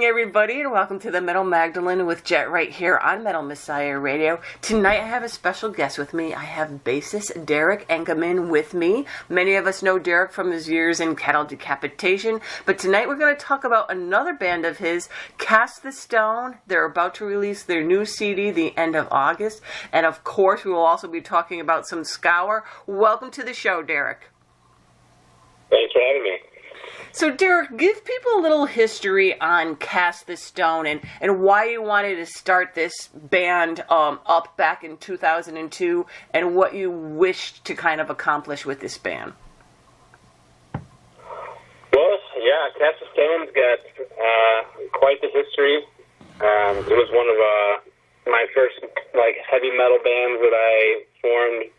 everybody, and welcome to the Metal Magdalene with Jet right here on Metal Messiah Radio. Tonight I have a special guest with me. I have bassist Derek Engemann with me. Many of us know Derek from his years in Cattle Decapitation, but tonight we're going to talk about another band of his, Cast the Stone. They're about to release their new CD the end of August, and of course we will also be talking about some SCOUR. Welcome to the show, Derek. Thanks for having me. So, Derek, give people a little history on Cast the Stone and why you wanted to start this band up back in 2002 and what you wished to kind of accomplish with this band. Well, yeah, Cast the Stone's got quite the history. It was one of my first heavy metal bands that I formed,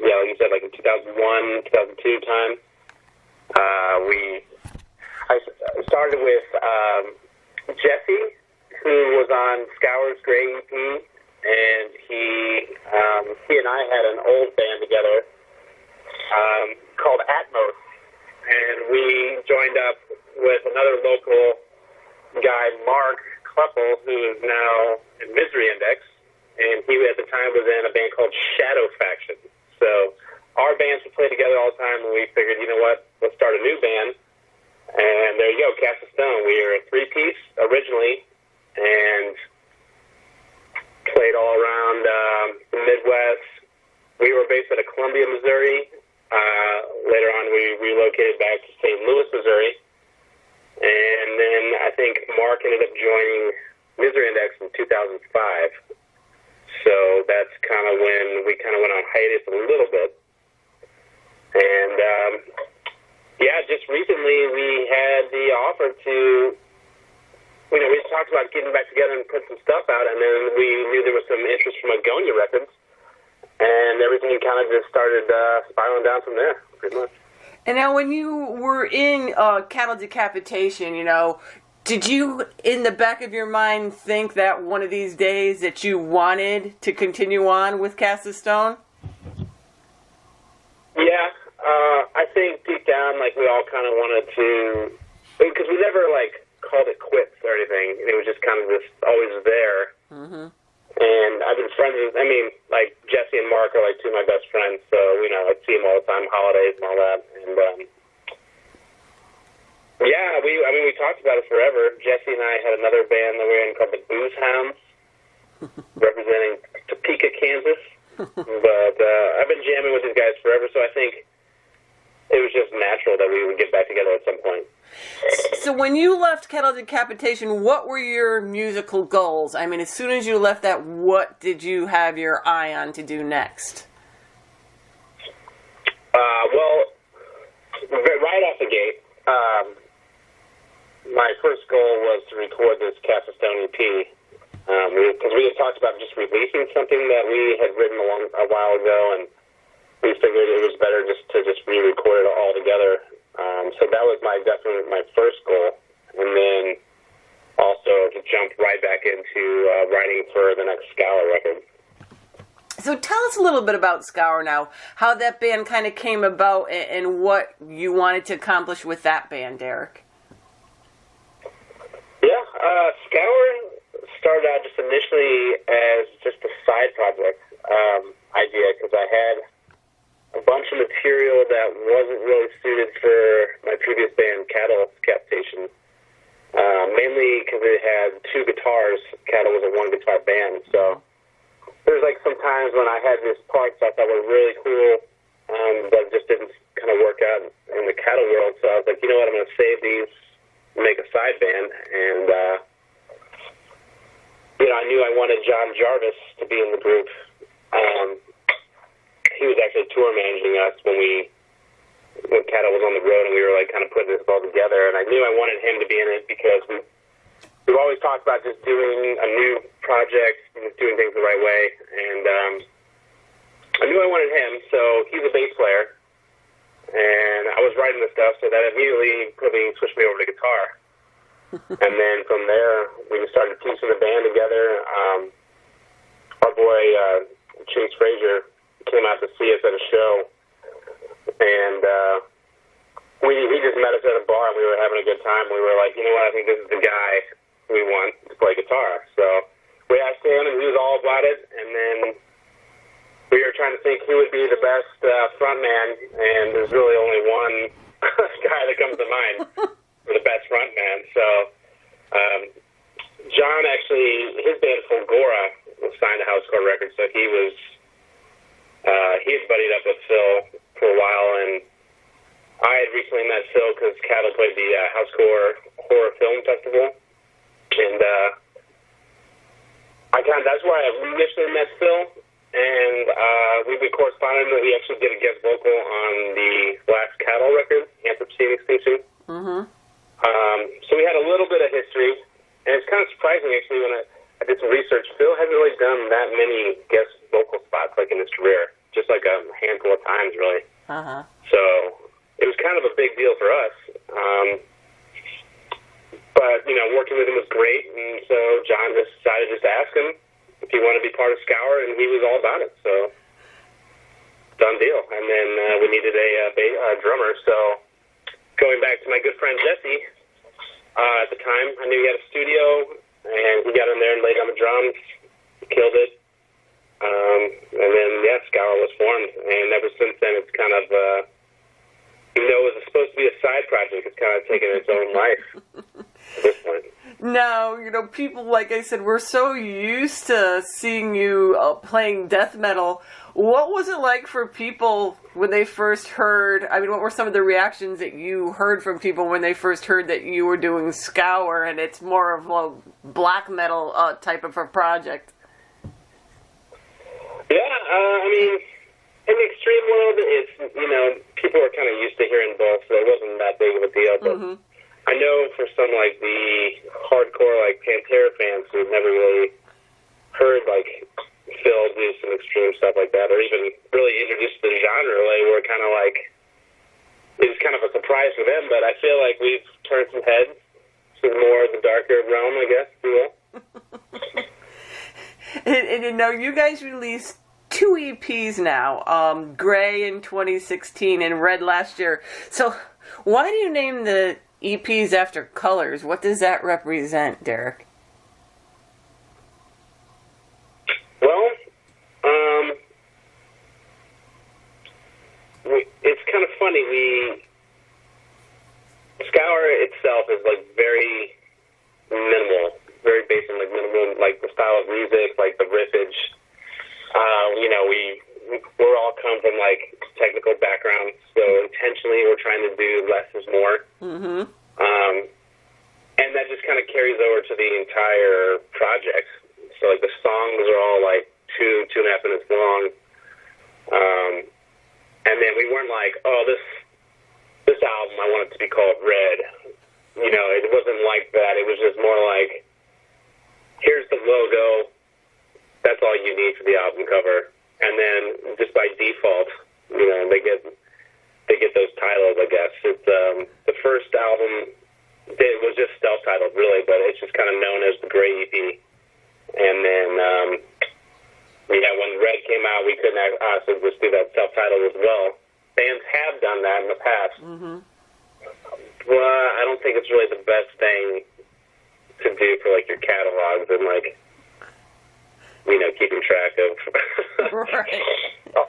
like you said, in 2001, 2002 time. I started with Jesse, who was on SCOUR's Grey EP, and he and I had an old band together called Atmos, and we joined up with another local guy, Mark Kleppel, who is now in Misery Index, and he at the time was in a band called Shadow Faction. So our bands would play together all the time, and we figured, you know what, let's start a new band. And there you go, Cast the Stone. We were a three-piece originally and played all around the Midwest. We were based out of Columbia, Missouri. Later on, we relocated back to St. Louis, Missouri. And then I think Mark ended up joining Misery Index in 2005. So that's kind of when we kind of went on hiatus a little bit. And just recently we had the offer to, we talked about getting back together and put some stuff out, and then we knew there was some interest from Agonia Records, and everything kind of just started spiraling down from there, pretty much. And now when you were in Cattle Decapitation, did you, in the back of your mind, think that one of these days that you wanted to continue on with Cast the Stone? Yeah. I think deep down, we all kind of wanted to, because we never, called it quits or anything. It was just kind of just always there. Mm-hmm. And I've been friends with, Jesse and Mark are, two of my best friends, so, I'd see them all the time, holidays and all that. And, we talked about it forever. Jesse and I had another band that we were in called the Booze Hounds, representing Topeka, Kansas. But I've been jamming with these guys forever, so I think it was just natural that we would get back together at some point. So when you left Cattle Decapitation, what were your musical goals? I mean, as soon as you left that, what did you have your eye on to do next? Right off the gate, my first goal was to record this Cast the Stone EP. Because we had talked about just releasing something that we had written a while ago, and we figured it was better just to re-record it all together. So that was definitely my first goal, and then also to jump right back into writing for the next SCOUR record. So tell us a little bit about SCOUR now, how that band kind of came about and what you wanted to accomplish with that band, Derek. Yeah, SCOUR started out just initially as just a side project idea, because I had a bunch of material that wasn't really suited for my previous band, Cattle Decapitation, mainly because it had two guitars. Cattle was a one-guitar band, so there's some times when I had these parts I thought were really cool, but just didn't kind of work out in the Cattle world, so I was like, you know what, I'm going to save these and make a side band, and I knew I wanted John Jarvis to be in the group. He was actually tour managing us when Cattle was on the road, and we were kind of putting this all together. And I knew I wanted him to be in it because we've always talked about just doing a new project, just doing things the right way. And I knew I wanted him, so he's a bass player, and I was writing the stuff, so that immediately switched me over to guitar. And then from there, we started piecing the band together. Our boy Chase Frazier came out to see us at a show, and he just met us at a bar, and we were having a good time. We were like, you know what, I think this is the guy. we want to play guitar. So we asked him, and he was all about it. And then we were trying to think who would be the best frontman, and there's really only one guy that comes to mind for the best frontman. So John actually, his band Fulgora was signed to SCOUR Records, so he had buddied up with Phil for a while, and I had recently met Phil because Cattle played the SCOUR Horror Film Festival, and that's where I initially met Phil, and we've been corresponding. He actually did a guest vocal on the last Cattle record, Anthropocene Extinction. Mm-hmm. So we had a little bit of history, and it's kind of surprising actually when I did some research. Phil hasn't really done that many guest vocal spots like in his career, just like a handful of times really. Uh-huh. So it was kind of a big deal for us. But, working with him was great, and so John just decided to ask him if he wanted to be part of SCOUR, and he was all about it, so done deal. And then we needed a drummer, so going back to my good friend Jesse, at the time, I knew he had a studio, and he got in there and laid on the drums, killed it, and then, SCOUR was formed, and ever since then it's kind of, even though it was supposed to be a side project, it's kind of taken its own life at this point. Now, people, like I said, we're so used to seeing you playing death metal. What was it like for people when they first heard, what were some of the reactions that you heard from people when they first heard that you were doing SCOUR and it's more of a black metal type of a project? Yeah, in the extreme world, it's, people are kind of used to hearing both, so it wasn't that big of a deal, but I know for some, like, the hardcore, like, Pantera fans who've never really heard, like, Phil do some extreme stuff like that, or even really introduced to the genre, they were kind of like, it was kind of a surprise for them, but I feel like we've turned some heads to more of the darker realm, I guess, if you will. And you guys released 2 EPs now, Gray in 2016 and Red last year. So why do you name the EPs after colors? What does that represent, Derek? Well, it's kind of funny. SCOUR itself is like very minimal, very basic, like minimal, like the style of music, like the riffage. We're all come from like technical backgrounds, so intentionally we're trying to do less is more. Mm-hmm. And that just kind of carries over to the entire project. So like the songs are all like 2.5 minutes long. And then we weren't like, this album I want it to be called Red. It wasn't like that. It was just more like, here's the logo. That's all you need for the album cover. And then just by default, they get those titles, I guess. It's the first album, it was just self-titled really, but it's just kind of known as the Gray EP. And then when Red came out, we couldn't also just do that self-titled as well. Bands have done that in the past. Mm-hmm. Well, I don't think it's really the best thing to do for like your catalogs and like keeping track of right.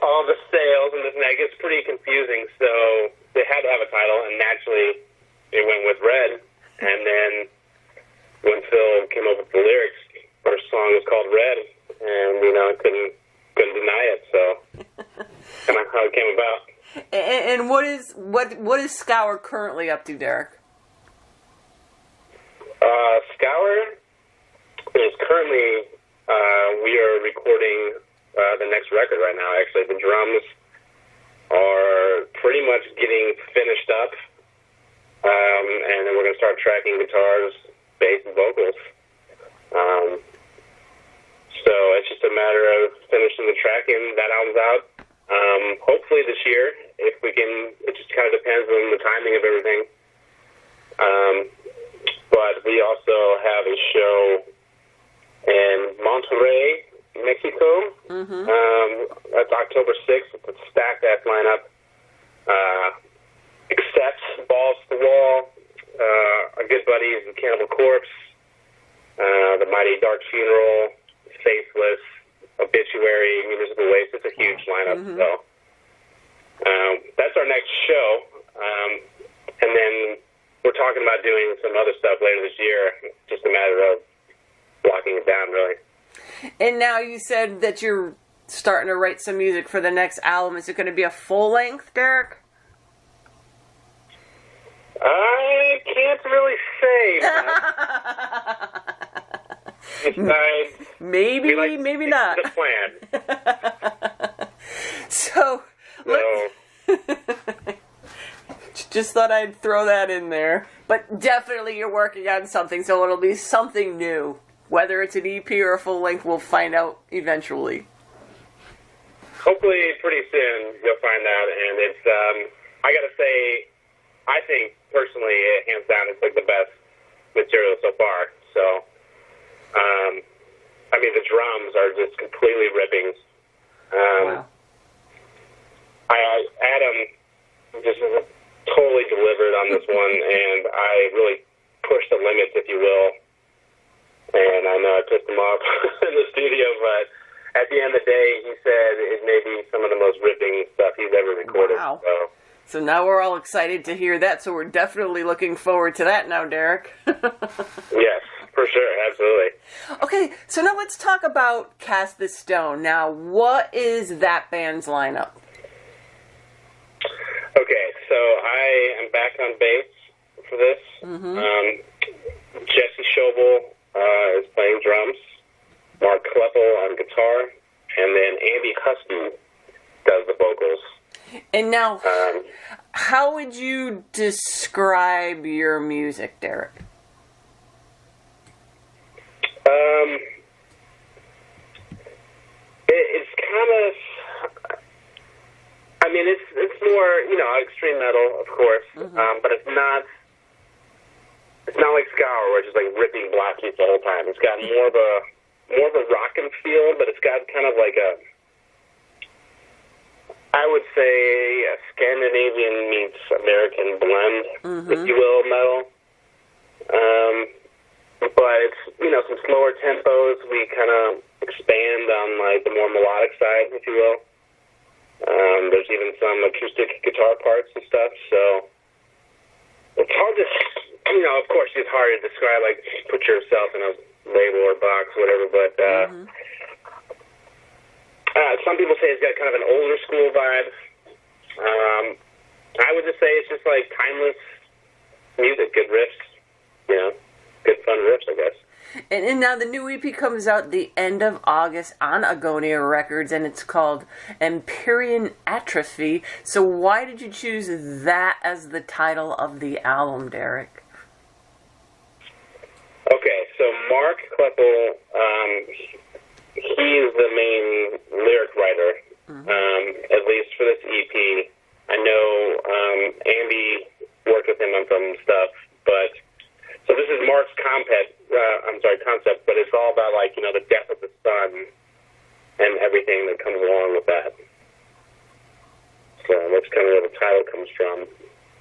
all the sales and this, and that gets pretty confusing. So they had to have a title, and naturally it went with Red. And then when Phil came up with the lyrics, first song was called Red, and I couldn't deny it. So kind of how it came about. And what is SCOUR currently up to, Derek? SCOUR is currently we are recording the next record right now. Actually, the drums are pretty much getting finished up, and then we're going to start tracking guitars, bass, and vocals. So it's just a matter of finishing the tracking. That album's out. Hopefully this year, if we can. It just kind of depends on the timing of everything. But we also have a show in Monterrey, Mexico. Mm-hmm. That's October 6th. It's a stacked-ass lineup. Except Balls to the Wall, our good buddies, the Cannibal Corpse, The Mighty Dark Funeral, Faceless, Obituary, Municipal Waste. It's a huge lineup. So that's our next show. And then we're talking about doing some other stuff later this year. Just a matter of locking it down, really. And now you said that you're starting to write some music for the next album. Is it going to be a full length, Derek? I can't really say. Maybe not. The plan. So just thought I'd throw that in there. But definitely you're working on something, so it'll be something new. Whether it's an EP or a full length, we'll find out eventually. Hopefully pretty soon you'll find out. And it's, I gotta say, I think personally, hands down, it's like the best material so far. So, I mean, the drums are just completely ripping. Wow. Adam just totally delivered on this one, and I really pushed the limits, if you will. And I know I pissed him off in the studio, but at the end of the day, he said it may be some of the most ripping stuff he's ever recorded. Wow. So now we're all excited to hear that, so we're definitely looking forward to that now, Derek. Yes, for sure, absolutely. Okay, so now let's talk about Cast the Stone. Now, what is that band's lineup? Okay, so I am back on bass for this. Jesse Schobel is playing drums, Mark Kleppel on guitar, and then Andy Husky does the vocals. And now, how would you describe your music, Derek? It's kind of, I mean, it's more, extreme metal, of course, but it's not like SCOUR, where it's just like ripping block beats the whole time. It's got more of a rockin' feel, but it's got kind of like I would say a Scandinavian meets American blend, if you will, metal. But it's, some slower tempos. We kind of expand on like the more melodic side, if you will. There's even some acoustic guitar parts and stuff, so it's hard to, of course it's hard to describe, like, put yourself in a label or box, whatever, but some people say it's got kind of an older school vibe. I would just say it's just like timeless music, good riffs, good fun riffs, I guess. And now the new EP comes out the end of August on Agonia Records, and it's called Empyrean Atrophy. So why did you choose that as the title of the album, Derek? Okay, so Mark Kleppel, he's the main lyric writer, at least for this EP. I know Andy worked with him on some stuff, but so this is Mark's concept, but it's all about, like, the death of the sun and everything that comes along with that. So that's kind of where the title comes from.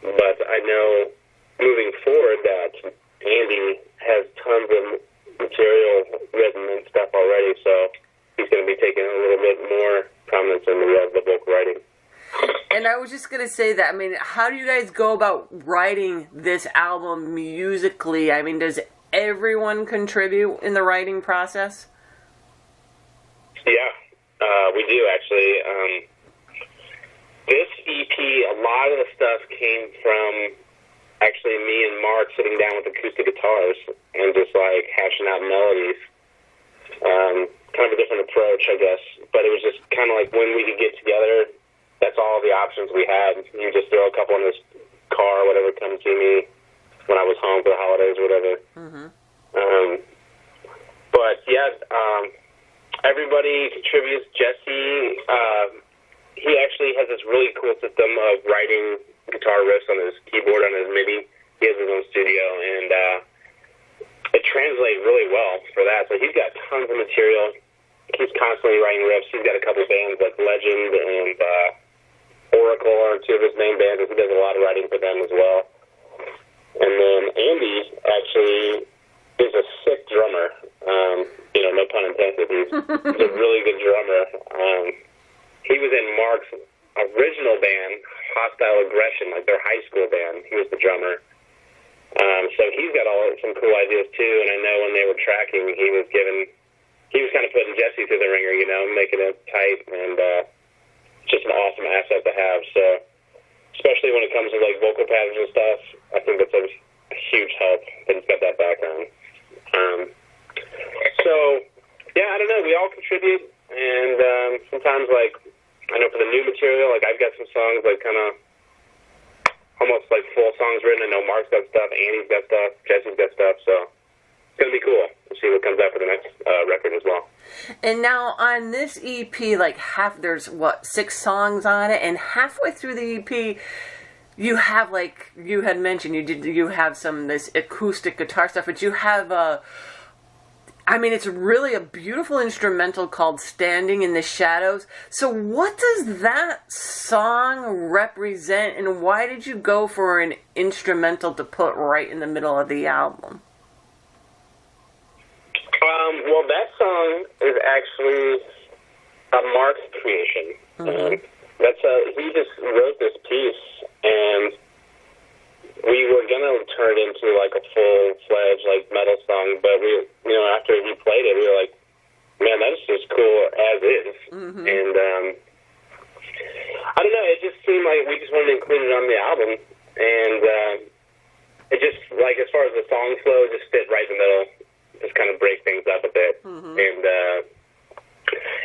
But I know moving forward that Andy has tons of material written and stuff already, so he's going to be taking a little bit more prominence in the vocal writing. And I was just going to say that, I mean, how do you guys go about writing this album musically? I mean, does everyone contribute in the writing process? Yeah, we do, actually. This EP, a lot of the stuff came from actually me and Mark sitting down with acoustic guitars and just, like, hashing out melodies. Kind of a different approach, I guess. But it was just kind of like when we could get together, that's all the options we had. You just throw a couple in this car or whatever, come see me when I was home for the holidays or whatever. But yeah, everybody contributes. Jesse, he actually has this really cool system of writing guitar riffs on his keyboard, on his MIDI. He has his own studio, and it translates really well for that. So he's got tons of material. He's constantly writing riffs. He's got a couple bands like Legend and Oracle are two of his main bands. He does a lot of writing for them as well. And then Andy actually He's a sick drummer. No pun intended. He's a really good drummer. He was in Mark's original band, Hostile Aggression, like their high school band. He was the drummer. So he's got some cool ideas too. And I know when they were tracking, he was kind of putting Jesse through the ringer, making it tight, and just an awesome asset to have. So, especially when it comes to like vocal patterns and stuff, I think that's a huge help that he's got that background. So, yeah, I don't know. We all contribute, and sometimes, like, I know for the new material, like, I've got some songs, like, kind of almost, like, full songs written. I know Mark's got stuff, Annie's got stuff, Jesse's got stuff, so it's going to be cool to see what comes out for the next record as well. And now, on this EP, like, there's, 6 songs on it, and halfway through the EP, you have, like, you had mentioned, you have this acoustic guitar stuff, but you have it's really a beautiful instrumental called Standing in the Shadows. So what does that song represent, and why did you go for an instrumental to put right in the middle of the album? Well, that song is actually a Mark's creation. Mm-hmm. He just wrote this piece, and we were gonna turn it into like a full-fledged like metal song, but after he played it, we were like, man, that's just cool as is. Mm-hmm. And I don't know, it just seemed like we just wanted to include it on the album, and it just, like, as far as the song flow, just fit right in the middle, just kind of break things up a bit. Mm-hmm. And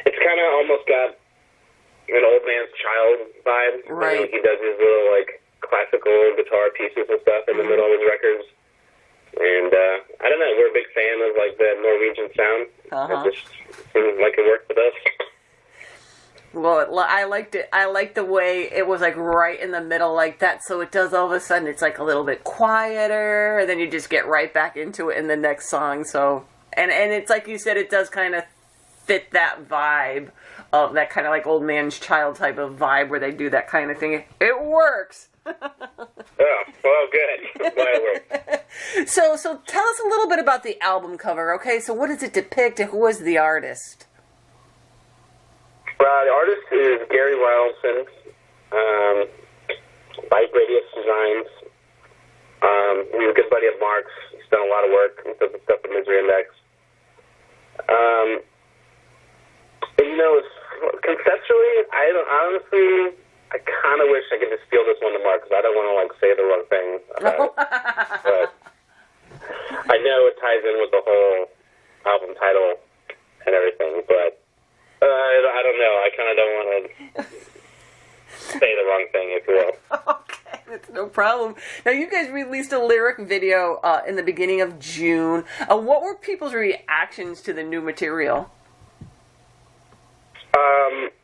it's kind of almost got an old man's child vibe. Right. He does his little like classical guitar pieces and stuff in the middle of his records. And I don't know, we're a big fan of like the Norwegian sound. It just seemed like it worked with us. Well, I liked it. I liked the way it was like right in the middle like that. So it does all of a sudden, it's like a little bit quieter, and then you just get right back into it in the next song. So, and it's like you said, it does kind of fit that vibe of that kind of like old man's child type of vibe where they do that kind of thing. It works. Oh, well, good. Glad it worked. So tell us a little bit about the album cover. Okay, so what does it depict, and who is the artist? The artist is Gary Wilson, Bike Radius Designs. He's a good buddy of Mark's. He's done a lot of work. He does the stuff with Misery Index. Conceptually, I kind of wish I could just steal this one to Mark, because I don't want to, like, say the wrong thing about it. But I know it ties in with the whole album title and everything, but I don't know. I kind of don't want to say the wrong thing, if you will. Okay, that's no problem. Now, you guys released a lyric video in the beginning of June. What were people's reactions to the new material?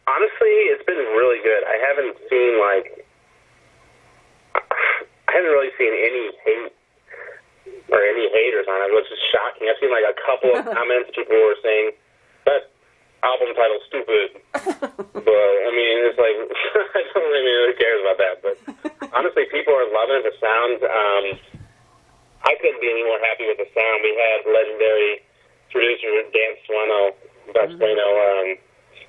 Honestly, it's been really good. I haven't really seen any hate or any haters on it, which is shocking. I've seen like a couple of comments. People were saying that album title's stupid, but I mean, it's like I don't really know who cares about that. But honestly, people are loving the sound. I couldn't be any more happy with the sound. We had legendary producer Dan Sueno,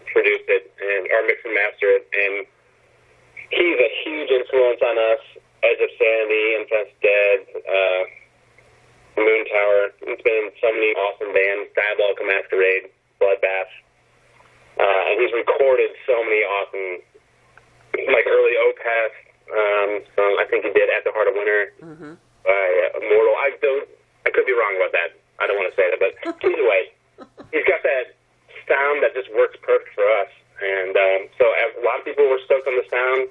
produced it or mix and master it, and he's a huge influence on us. Edge of Sanity, Infest Dead, Moon Tower. It's been in so many awesome bands. Diabolical Masquerade, Bloodbath, and he's recorded so many awesome, like early Opeth song. I think he did At the Heart of Winter by Immortal. I could be wrong about that. I don't want to say that, but either way, he's got that sound that just works perfect for us, and so a lot of people were stoked on the sound.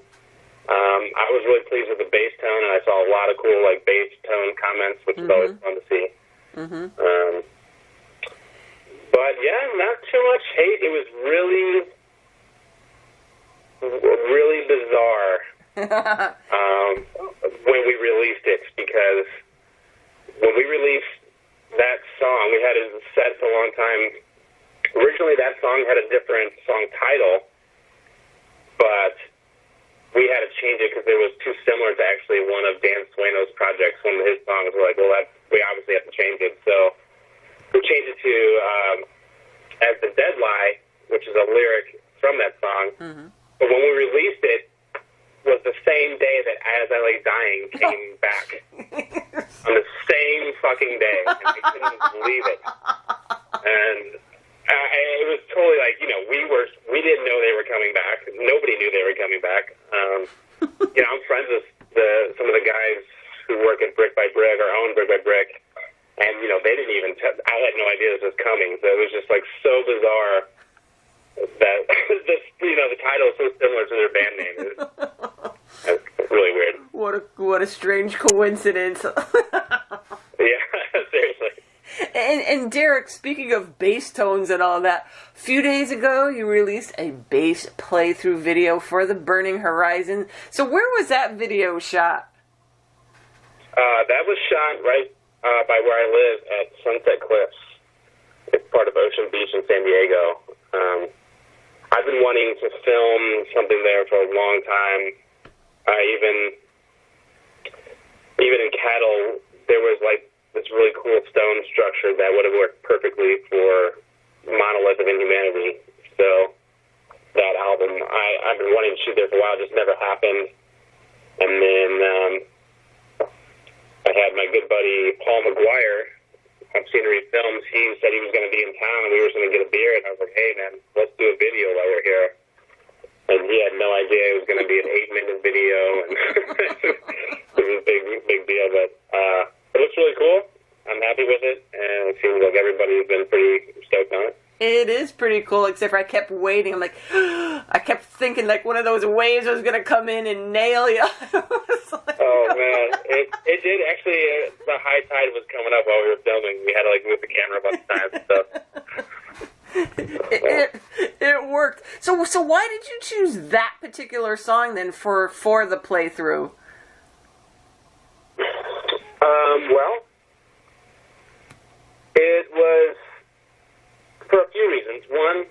I was really pleased with the bass tone, and I saw a lot of cool like bass tone comments, which is always fun to see. But yeah, not too much hate. It was really, really bizarre when we released it, because when we released that song, we had it set for a long time. Originally, that song had a different song title, but we had to change it because it was too similar to actually one of Dan Sueno's projects. One of his songs were like, well, we obviously have to change it. So we changed it to As the Dead Lie, which is a lyric from that song. Mm-hmm. But when we released it, was the same day that As I Lay Dying came back. On the same fucking day. And I couldn't believe it. And it was totally like, we didn't know they were coming back. Nobody knew they were coming back. I'm friends with some of the guys who work at Brick by Brick or own Brick by Brick. And, they didn't even I had no idea this was coming. So it was just like so bizarre that the title is so similar to their band name. It's really weird. What a strange coincidence. Yeah, seriously. And Derek, speaking of bass tones and all that, a few days ago you released a bass playthrough video for The Burning Horizon. So where was that video shot? That was shot right by where I live at Sunset Cliffs. It's part of Ocean Beach in San Diego. I've been wanting to film something there for a long time. Even in Cattle, there was like this really cool stone structure that would have worked perfectly for Monolith of Inhumanity. So that album, I've been wanting to shoot there for a while, it just never happened. And then I had my good buddy Paul McGuire on Scenery Films. He said he was going to be in town and we were going to get a beer, and I was like, hey man, let's do a video while you're here. And he had no idea it was going to be an 8-minute video, and it was a big deal, but it looks really cool. I'm happy with it, and it seems like everybody's been pretty stoked on it. It is pretty cool, except for I kept waiting. I'm like, I kept thinking like one of those waves was going to come in and nail you. Oh, man. It did. Actually, the high tide was coming up while we were filming. We had to, move the camera a bunch of times and stuff. It worked. So why did you choose that particular song, then, for the playthrough? Well, it was for a few reasons. One,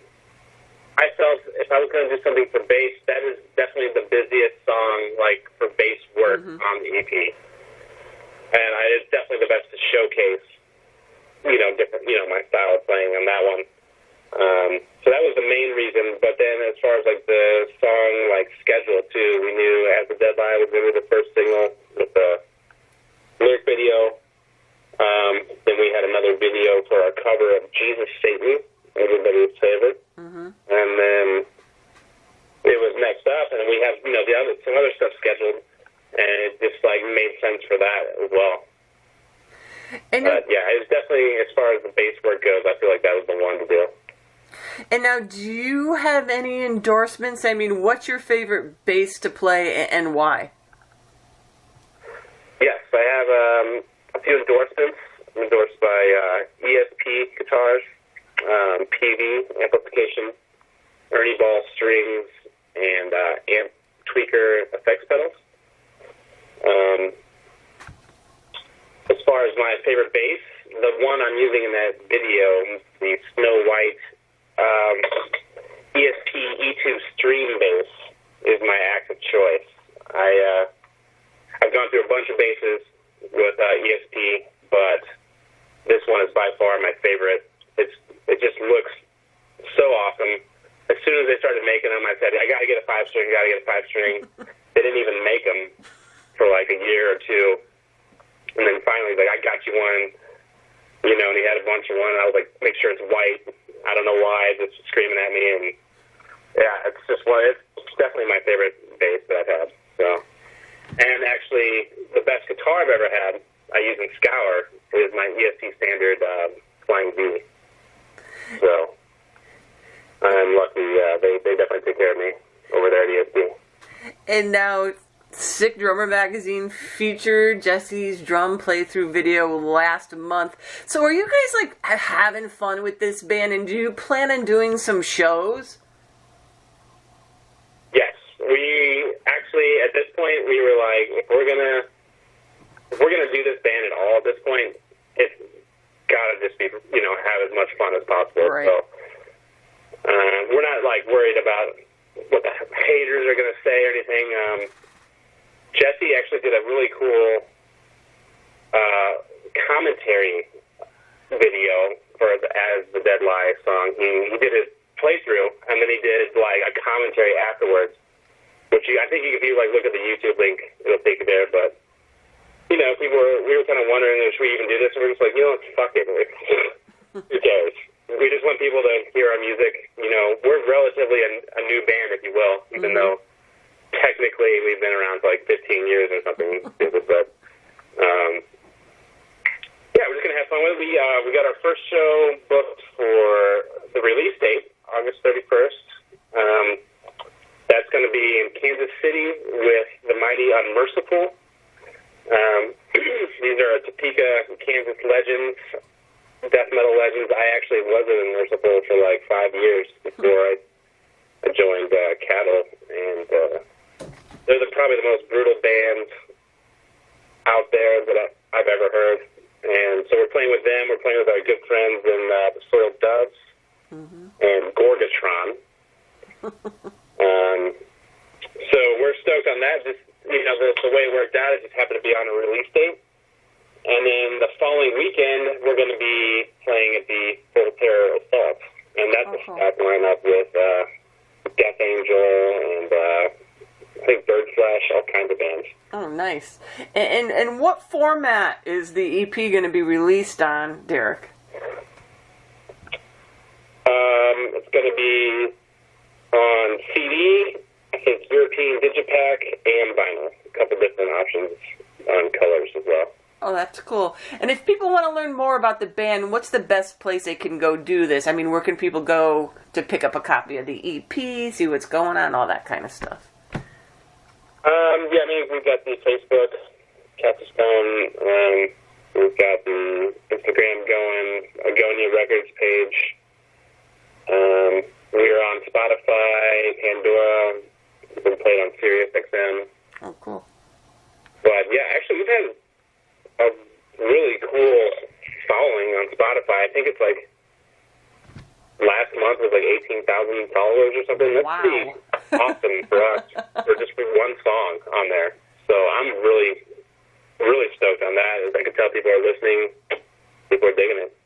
I felt if I was going to do something for bass, that is definitely the busiest song, for bass work on the EP. And it's definitely the best to showcase, different, my style of playing on that one. So that was the main reason. But then as far as, the song, schedule, too, we knew As the Deadline was going to be the first single with the lyric video. Then we had another video for our cover of Jesus Satan, everybody's favorite. Mm-hmm. And then it was next up, and we have some other stuff scheduled, and it just made sense for that as well. But yeah, it's definitely, as far as the bass work goes, I feel like that was the one to do. And now, do you have any endorsements? I mean, what's your favorite bass to play, and why? Yes, I have a few endorsements. I'm endorsed by ESP guitars, PV amplification, Ernie Ball strings, and amp tweaker effects pedals. As far as my favorite bass, the one I'm using in that video, the Snow White ESP E2 Stream bass, is my active choice. I've gone through a bunch of basses with ESP, but this one is by far my favorite. It just looks so awesome. As soon as they started making them, I said, I got to get a 5-string, They didn't even make them for a year or two. And then finally, I got you one, and he had a bunch of one, and I was like, make sure it's white. I don't know why, it's screaming at me, and yeah, it's definitely my favorite bass that I've had, so. And actually, the best guitar I've ever had, I use in SCOUR, is my ESP standard Flying V. So, I'm lucky. They definitely take care of me over there at ESP. And now, Sick Drummer Magazine featured Jesse's drum playthrough video last month. So are you guys having fun with this band, and do you plan on doing some shows? Yes. We actually, at this point, we were if we're gonna do this band at all at this point, it's gotta just be, have as much fun as possible. Right. So we're not worried about what the haters are gonna say or anything. Jesse actually did a really cool commentary video for as the Dead Lie song. He did his playthrough, and then he did like a commentary afterwards, which I think if you like look at the YouTube link, it'll take you there. But you know, we were kind of wondering should we even do this, and we're just like, you know, fuck it. Who cares? We just want people to hear our music. You know, we're relatively a new band, if you will, even though technically we've been around for like 15 years or something stupid. But yeah, we're just gonna have fun with it. We got our first show booked for the release date, August 31st. That's going to be in Kansas City with the Mighty Unmerciful. These are Topeka, Kansas legends, death metal legends. I actually was in Unmerciful for like 5 years before I joined Cattle, and they're probably the most brutal band out there that I've ever heard. And so we're playing with them. We're playing with our good friends in the Soiled Doves and Gorgatron. So we're stoked on that. Just, you know, the way it worked out, it just happened to be on a release date. And then the following weekend, we're going to be playing at the Full Terror Assault. And that's a stack lineup with Death Angel and I think Bird Flesh, all kinds of bands. Oh, nice. And what format is the EP going to be released on, Derek? It's going to be on CD, I think European Digipack, and vinyl. A couple different options on colors as well. Oh, that's cool. And if people want to learn more about the band, what's the best place they can go do this? I mean, where can people go to pick up a copy of the EP, see what's going on, all that kind of stuff? Yeah, I mean, we've got the Facebook, Cactus Stone, we've got the Instagram going, Agonia Records page. We're on Spotify, Pandora, we've been played on Sirius XM. Oh, cool. But yeah, actually we've had a really cool following on Spotify. I think it's like last month was like 18,000 followers or something. That's pretty awesome for us for just one song on there. So I'm really, really stoked on that. As I can tell people are listening, people are digging it.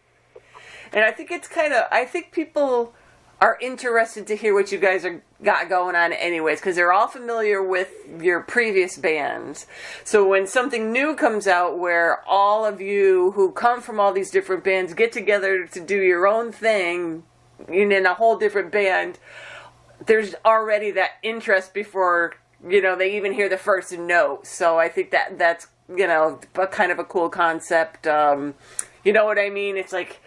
And I think it's I think people are interested to hear what you guys got going on anyways, because they're all familiar with your previous bands. So when something new comes out where all of you who come from all these different bands get together to do your own thing in a whole different band, there's already that interest before, you know, they even hear the first note. So I think that's, you know, a kind of a cool concept. You know what I mean? It's like,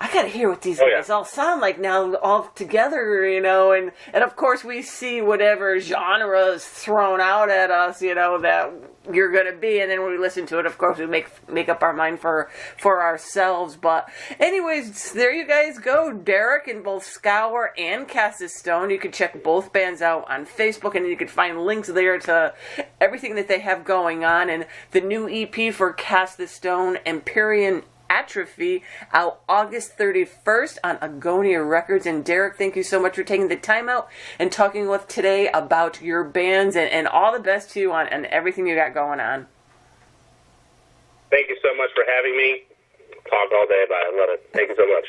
I gotta hear what these guys all sound like now, all together, you know, and of course we see whatever genre is thrown out at us, you know, that you're gonna be, and then when we listen to it, of course we make up our mind for ourselves. But anyways, there you guys go, Derek in both SCOUR and Cast the Stone. You can check both bands out on Facebook, and you can find links there to everything that they have going on, and the new EP for Cast the Stone, Empyrean Atrophy, out August 31st on Agonia Records. And Derek, thank you so much for taking the time out and talking with today about your bands, and all the best to you on everything you got going on. Thank you so much for having me. Talk all day about it. Love it. Thank you so much.